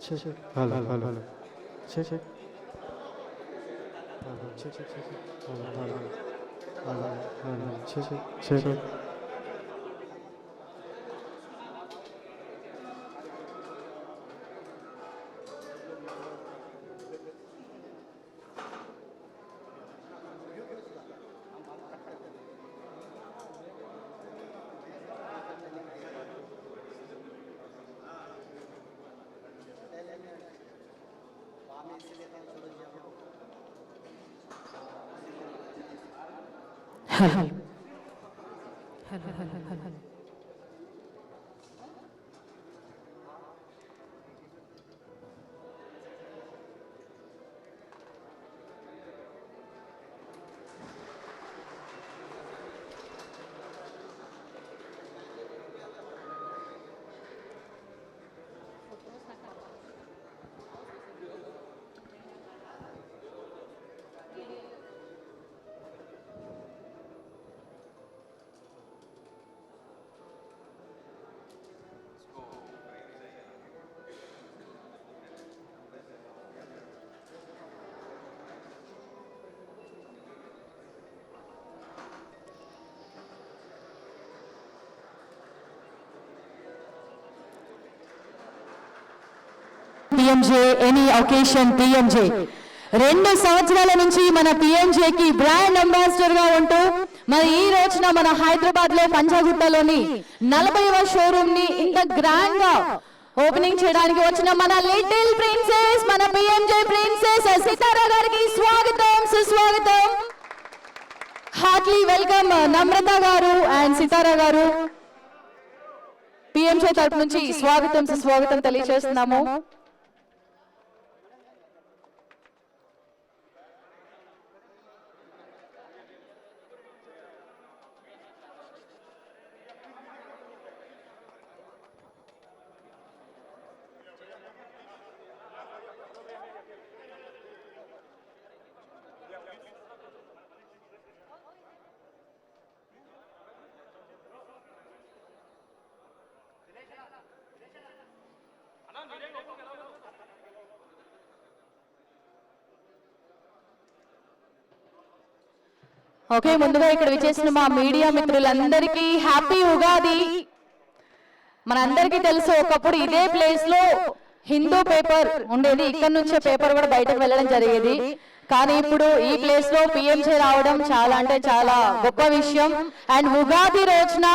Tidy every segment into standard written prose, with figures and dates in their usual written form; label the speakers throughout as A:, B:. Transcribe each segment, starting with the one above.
A: check check hello hello check check hello check check check hello hello hello hello check check check
B: hello hello hello hello. PMJ any occasion PMJ 2 సంవత్సరాల నుంచి మన PMJకి brand ambassador గా ఉంటూ మరి ఈ రోజున మన హైదరాబాద్ లో పంజాగుట్టలోని 40వ షోరూమ్ ని ఇంత గ్రాండ్ గా ఓపెనింగ్ చేయడానికి వచ్చిన మన లిటిల్ ప్రిన్సెస్ మన PMJ ప్రిన్సెస్ సితారా గారికి స్వాగతం సుస్వాగతం. హార్ట్లీ వెల్కమ్ నమ్రత గారు అండ్ సితారా గారు. PMJ తరపు నుంచి స్వాగతం సుస్వాగతం తెలియజేస్తున్నాము. ఓకే, ముందుగా ఇక్కడ విచ్చేసిన మా మీడియా మిత్రులందరికీ హ్యాపీ ఉగాది. మనందరికీ తెలుసు ఒకప్పుడు ఇదే ప్లేస్ లో హిందూ పేపర్ ఉండేది, ఇక్కడ నుంచే పేపర్ కూడా బయటకు వెళ్ళడం జరిగేది. కానీ ఇప్పుడు ఈ ప్లేస్ లో PMJ రావడం చాలా అంటే చాలా గొప్ప విషయం. అండ్ ఉగాది రోజున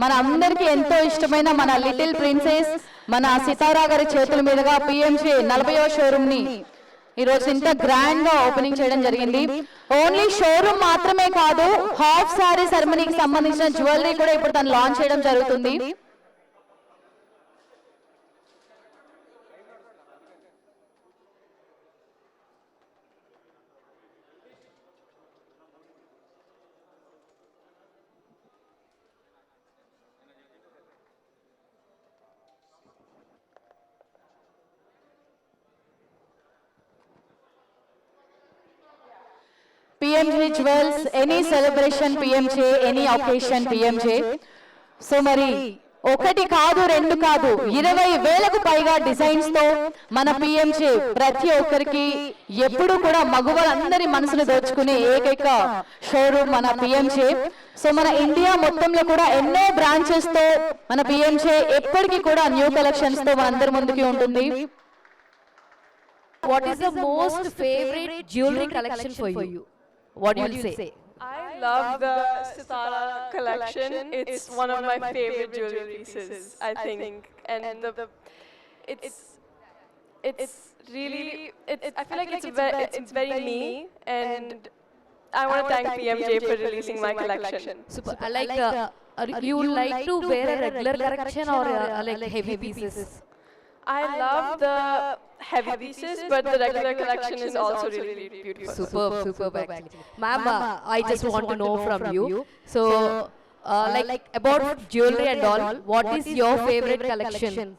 B: మన అందరికీ ఎంతో ఇష్టమైన మన లిటిల్ ప్రిన్సెస్ మన సితారా గారి చేతుల మీదుగా PMJ 40వ షోరూమ్ ని ఈ రోజు ఇంత గ్రాండ్ గా ఓపెనింగ్ చేయడం జరిగింది. ఓన్లీ షోరూమ్ మాత్రమే కాదు, హాఫ్ సారీ సెరమనీకి సంబంధించిన జ్యువెలరీ కూడా ఇప్పుడు తను లాంచ్ చేయడం జరుగుతుంది. PMJ Jewels, any celebration PMJ, any occasion PMJ. So మరి ఒకటి కాదు రెండు కాదు 20,000కు పైగా డిజైన్స్ తో మన PMJ ప్రతి ఒక్కరికి ఎప్పుడు కూడా మగువలందరి మనసును దోచుకునే ఏకైక షోరూమ్ మన PMJ. సో మన ఇండియా మొత్తంలో కూడా ఎన్నో బ్రాంచెస్ తో మన PMJ ఎప్పటికీ కూడా న్యూ కలెక్షన్స్ తో మనందరి ముందుకి ఉంటుంది.
C: What is the most favorite jewelry collection for you? What do you say?
D: I love the Sitara collection. It's one of my favorite jewelry pieces, I think. And it's really I feel like it's very me, and I want to thank PMJ for releasing my collection.
C: Super. You like to wear a regular collection or like heavy pieces?
D: I love the heavy pieces, but the regular collection is also really beautiful.
C: Superb actually. Ma'am, I just want to know from you. So, like about jewelry and all, what is your favorite collection?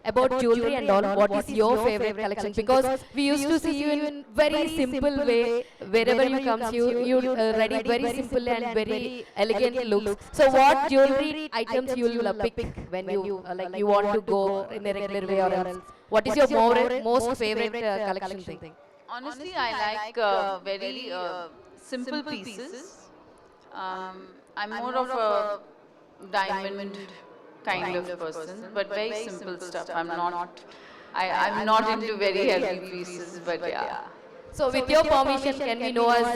C: about jewelry and all, what is your favorite collection? Because we used to see you in very simple way. Wherever you come, you ready very simple and very elegant looks. So what jewelry items you will pick when you like you want to go in a regular way or else? What is your most favorite collection thing?
B: Honestly, I like very simple pieces. I'm more of a diamond kind of person, but very simple stuff. I'm not into very heavy pieces, but yeah.
C: So with your permission, can we know as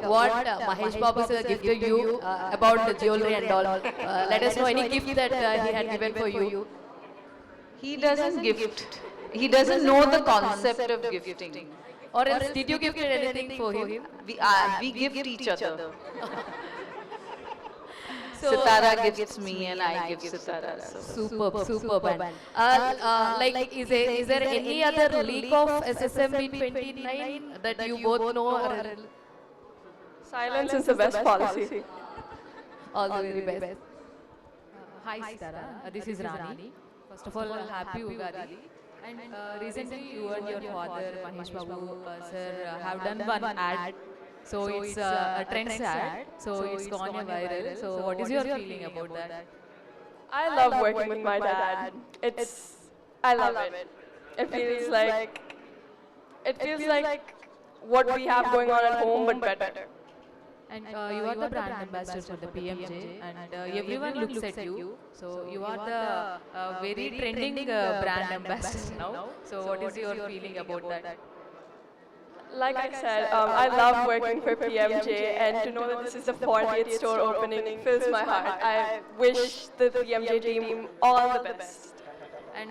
C: what Mahesh Babu sir gifted you about the jewelry and all? Let us know any gift that he had given for you.
B: He doesn't gift. He doesn't know the concept of gifting.
C: Or else did you gift anything for him?
B: We gift each other. Sitara gifts me and I give Sitara. So.
C: Superb. And is there any other leak of SSMB 29 that you both know? Or
D: Silence is the best policy.
C: all the very best. Hi Sitara, this is Rani. First of all, happy Ugadi. And recently you and your father Mahesh Babu sir have done one ad. So it's a trend ad. So it's gone viral. So what is your feeling about that?
D: I love working with my dad. I love it. It feels like what we have going on at home, but better.
C: And you are the brand ambassador for the PMJ, and everyone looks at you. So you are the very trending brand ambassador now. So what is your feeling about that?
D: Like I said, I love working for PMJ, and to know that this is the 40th store opening fills my heart. I wish the PMJ team all the best.
C: And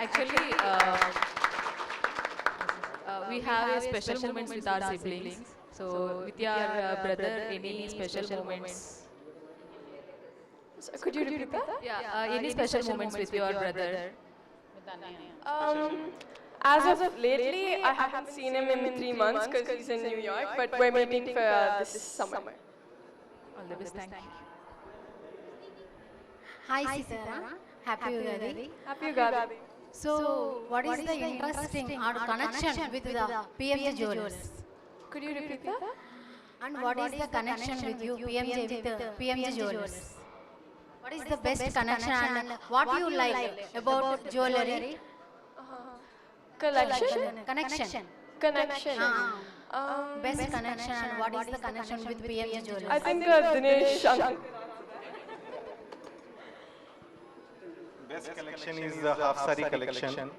C: actually, we have a special moments with our siblings. So with your brother, any special moments?
D: So could you repeat that?
C: Yeah, any special moments with your brother?
D: As of lately, I haven't seen him in 3 months because he's in New York, but we're meeting for this summer.
C: All the best, thank you.
E: Hi Sitara, happy Ugadi.
D: Happy Ugadi.
E: So, what is the interesting or connection with the PMJ Jewelers?
D: Could you repeat that?
E: And what is the connection with you, PMJ, with the PMJ Jewelers? What is the best connection and what you like about jewelry?
D: Connection?
E: Connection. Best connection and what is the connection with PMJ Jewelers?
D: I think Dinesh Shankar.
A: Best collection is the half sari collection.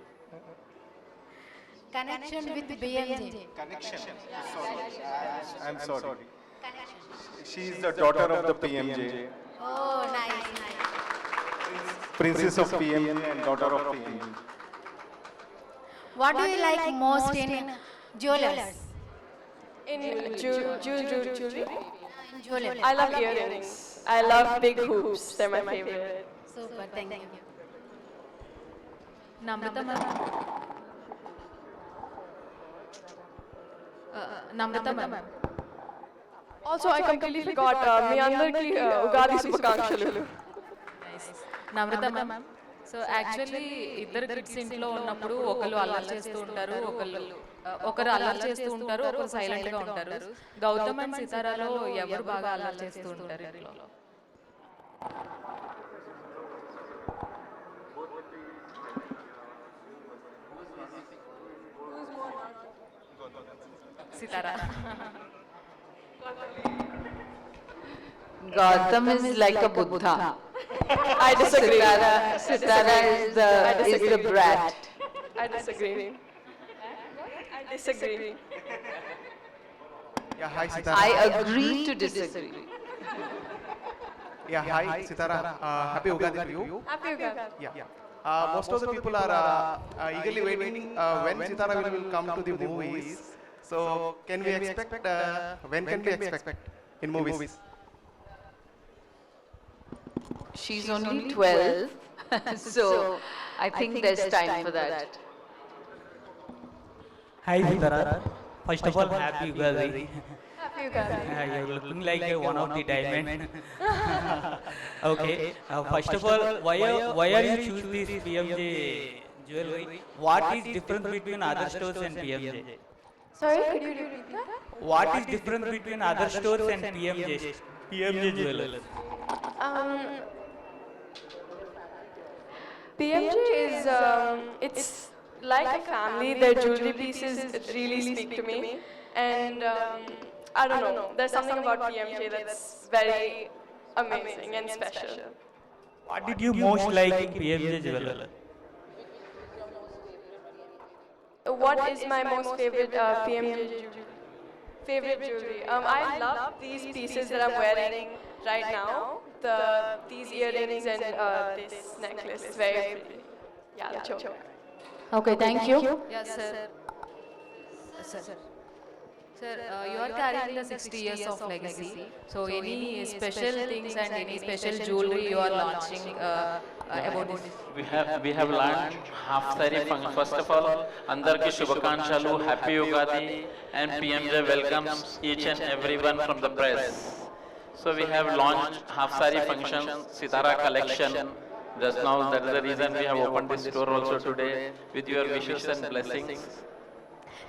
E: Connection with PMJ.
A: Connection. I'm sorry. She is the daughter of the PMJ.
E: Oh, nice.
A: Princess of PMJ and daughter of PMJ.
E: What do you like most in jewelers?
D: In jewelry?
E: In jewelers.
D: I love earrings. I love big hoops. They're my favorite.
E: Super, thank you.
C: Namrata ma'am. Namrata ma'am.
D: Also, I completely forgot. మీ అందరికీ ఉగాది శుభాకాంక్షలు.
C: నమ్రత ma'am. So actually ఇద్దరు kids ఇంట్లో ఉన్నప్పుడు ఒకరు అల్లరి చేస్తూ ఉంటారు, ఒకరు అల్లరి చేస్తూ ఉంటారు, ఒకరు సైలెంట్ గా ఉంటారు. గౌతమ్ అండ్ సితారాలో ఎవరు బాగా అల్లరి చేస్తూ ఉంటారు ఇంట్లో? సితారా.
B: Gautam is like a Buddha.
D: I disagree.
B: Sitara is the brat.
D: I disagree.
F: Yeah, hi Sitara.
B: I agree to disagree.
F: Yeah, hi Sitara. Happy Ugadi to you.
D: Happy Ugadi.
F: Yeah. Most of the people are eagerly waiting when Sitara will come to the movies. So, can we expect? When can we expect in movies?
B: She's only 12, so I think there's time for that.
G: Hi Sitara. First of all, happy Ugadi.
D: Happy Ugadi.
G: You're looking like one of the diamond. Okay. First of all, why are you choose this PMJ jewelry. What is difference between other stores and PMJ?
D: Sorry, could you repeat that?
G: What is difference between other stores and PMJ jewelers?
D: PMJ is, it's like a family. Their jewelry pieces really speak to me. And I don't know, there's something about PMJ that's very amazing and special.
G: What did you most like in PMJ jeweler?
D: What is my most favorite PMJ jewelry? Favorite jewelry? I love these pieces that I'm wearing right now. These earrings and this necklace. It's very pretty. Yeah, the choker.
B: Okay thank you
C: Yes, sir. Sir, you are carrying the 60 years of legacy. So, any special things and any special jewelry you are launching about this?
H: We have launched half saree function. First of all, andarki shubhakankshalu, happy Ugadi, and PMJ welcomes each and everyone from the press. So we have launched half saree function, Sitara collection. Just now, that is the reason we have opened this store also today with your wishes and blessings.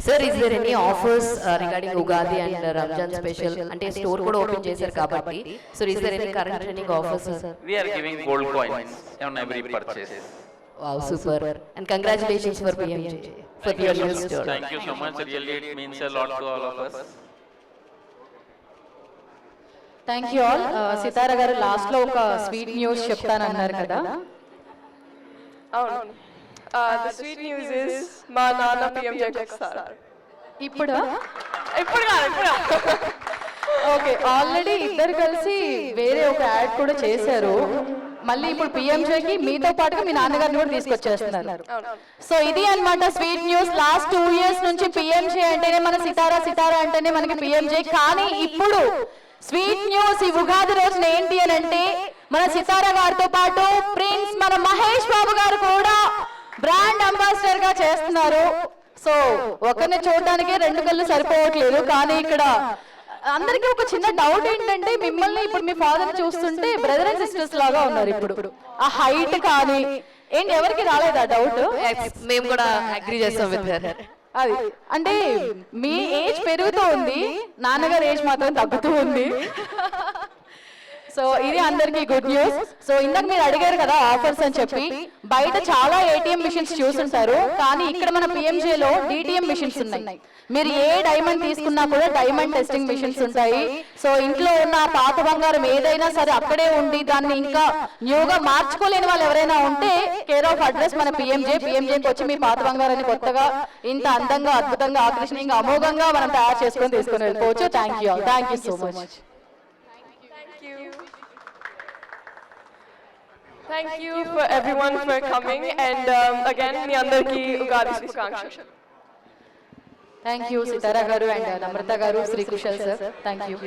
C: Sir, is there any offers regarding Ugadi and Ramjan special? Ante store kuda open chesaru kabatti. So, is there any current running offers, sir?
H: We are giving gold coins on every purchase.
C: Wow, super. And congratulations for PMJ for your new store.
H: Thank you so much. Really, it means a lot to all of us.
B: Thank you all Sitara garu last లో ఒక sweet news చెప్తానన్నారు కదా
D: అవును. The sweet news is మా నాన్న PMJ వస్తారు.
B: ఇప్పుడు
D: ఇప్పుడు కాదు.
B: ఓకే ఆల్రెడీ ఇద్దరు కలిసి వేరే ఒక యాడ్ కూడా చేశారు మళ్ళీ ఇప్పుడు పిఎంజేకి మీతో పాటుగా మీ నాన్నగారిని కూడా తీసుకొచ్చేస్తున్నారు సో ఇది అన్నమాట స్వీట్ న్యూస్ లాస్ట్ 2 years నుంచి పిఎంజే అంటేనే మన సితారా అంటేనే మనకి పిఎంజే కానీ ఇప్పుడు స్వీట్ న్యూస్ ఈ ఉగాది రోజున ఏంటి అని అంటే మన సితారా గారితో పాటు ప్రిన్స్ మన మహేష్ బాబు గారు కూడా బ్రాండ్ అంబాసిడర్ గా చేస్తున్నారు సో ఒకరిని చూడడానికి 2 కళ్ళు సరిపోవట్లేదు కానీ ఇక్కడ అందరికీ ఒక చిన్న డౌట్ ఏంటంటే మిమ్మల్ని ఇప్పుడు మీ ఫాదర్ చూస్తుంటే బ్రదర్ అండ్ సిస్టర్స్ లాగా ఉన్నారు ఇప్పుడు ఆ హైట్ కానీ ఏంటి ఎవరికి రాలేదా డౌట్
C: మేము కూడా అగ్రీ చేస్తాం విత్ హర్
B: అది అంటే మీ ఏజ్ పెరుగుతూ ఉంది నాన్నగారు ఏజ్ మాత్రం తగ్గుతూ ఉంది సో ఇది అందరికీ గుడ్ న్యూస్ సో ఇందాక మీరు అడిగారు కదా ఆఫర్స్ అని చెప్పి బయట చాలా ఏటీఎం మిషన్స్ చూసుంటారు కానీ ఇక్కడ మన పిఎంజే లో డిటిఎం మిషన్స్ ఉన్నాయి మీరు ఏ డైమండ్ తీసుకున్నా కూడా డైమండ్ టెస్టింగ్ మిషన్స్ ఉంటాయి సో ఇంట్లో ఉన్న పాత బంగారం ఏదైనా సరే అక్కడే ఉండి దాన్ని ఇంకా న్యూగా మార్చుకోలేని వాళ్ళు ఎవరైనా ఉంటే కేర్ ఆఫ్ అడ్రస్ మన పిఎంజేకి వచ్చి మీ పాత బంగారాన్ని కొత్తగా ఇంత అందంగా అద్భుతంగా ఆకర్షణీయంగా అమోఘంగా మనం తయారు చేసుకొని తీసుకొని వెళ్ళిపోవచ్చు thank you so much
D: Thank you for everyone for coming and again మీ అందరికీ ఉగాది శుభాకాంక్షలు.
B: థ్యాంక్ యూ సితారా గారు and Namrata garu Shri Kushal sir thank you